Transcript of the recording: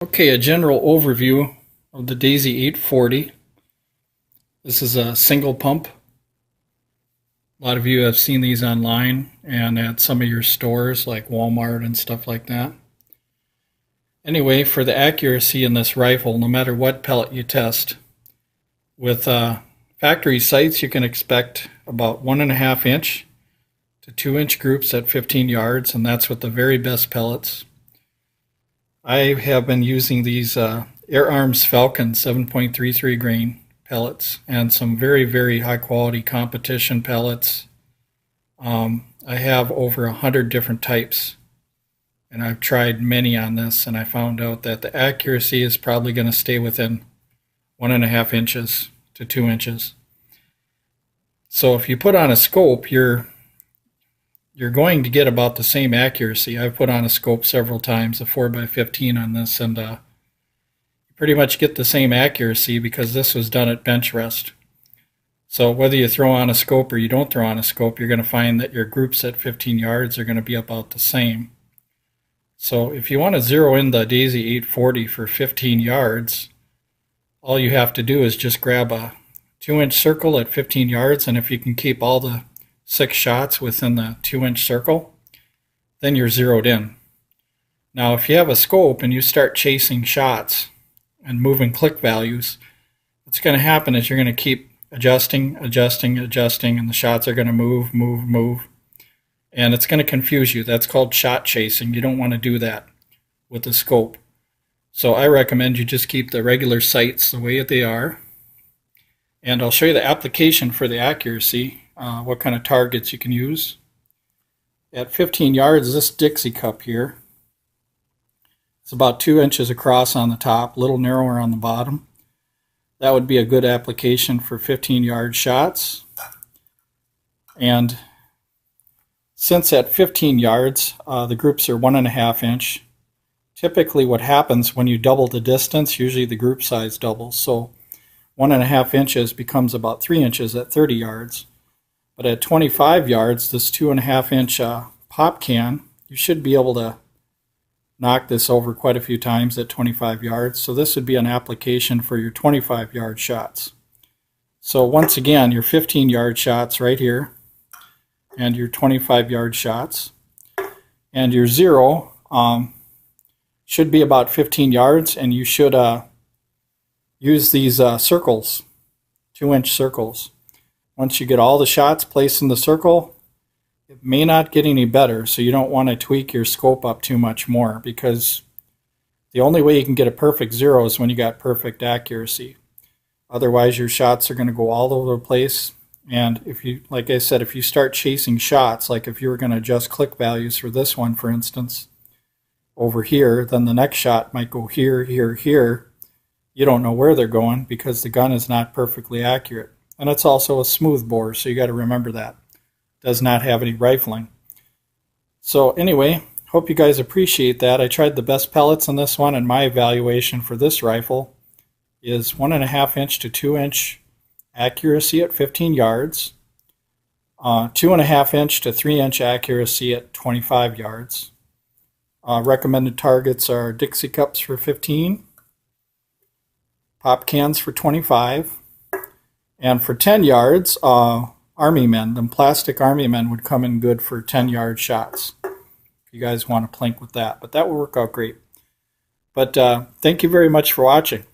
Okay, a general overview of the Daisy 840. This is a single pump. A lot of you have seen these online and at some of your stores like Walmart and stuff like that. Anyway, for the accuracy in this rifle, no matter what pellet you test, with factory sights you can expect about 1.5 inch to 2 inch groups at 15 yards, and that's with the very best pellets. I have been using these Air Arms Falcon 7.33 grain pellets and some very, very high quality competition pellets. I have over 100 different types, and I've tried many on this, and I found out that the accuracy is probably going to stay within 1.5 inches to 2 inches. So if you put on a scope, you're going to get about the same accuracy. I've put on a scope several times, a 4x15 on this, and you pretty much get the same accuracy because this was done at bench rest. So whether you throw on a scope or you don't throw on a scope, you're going to find that your groups at 15 yards are going to be about the same. So if you want to zero in the Daisy 840 for 15 yards, all you have to do is just grab a 2-inch circle at 15 yards, and if you can keep all the 6 shots within the 2-inch circle, then you're zeroed in. Now if you have a scope and you start chasing shots and moving click values, what's going to happen is you're going to keep adjusting, and the shots are going to move, and it's going to confuse you. That's called shot chasing. You don't want to do that with the scope. So I recommend you just keep the regular sights the way they are, and I'll show you the application for the accuracy. What kind of targets you can use. At 15 yards, this Dixie cup here, it's about 2 inches across on the top, a little narrower on the bottom. That would be a good application for 15-yard shots. And since at 15 yards, the groups are 1.5 inch, typically what happens when you double the distance, usually the group size doubles. So 1.5 inches becomes about 3 inches at 30 yards. But at 25 yards, this 2.5-inch pop can, you should be able to knock this over quite a few times at 25 yards. So this would be an application for your 25-yard shots. So once again, your 15-yard shots right here, and your 25-yard shots. And your zero should be about 15 yards, and you should use these circles, 2-inch circles. Once you get all the shots placed in the circle, it may not get any better, so you don't want to tweak your scope up too much more, because the only way you can get a perfect zero is when you got perfect accuracy. Otherwise, your shots are going to go all over the place, and if you, like I said, if you start chasing shots, like if you were going to adjust click values for this one, for instance, over here, then the next shot might go here, here, here. You don't know where they're going because the gun is not perfectly accurate. And it's also a smooth bore, so you got to remember that. It does not have any rifling. So anyway, hope you guys appreciate that. I tried the best pellets on this one, and my evaluation for this rifle is 1.5 inch to 2 inch accuracy at 15 yards, 2.5 inch to 3 inch accuracy at 25 yards. Recommended targets are Dixie cups for 15, pop cans for 25, and for 10 yards, Army Men, them plastic Army Men would come in good for 10-yard shots. If you guys want to plink with that, but that will work out great. But thank you very much for watching.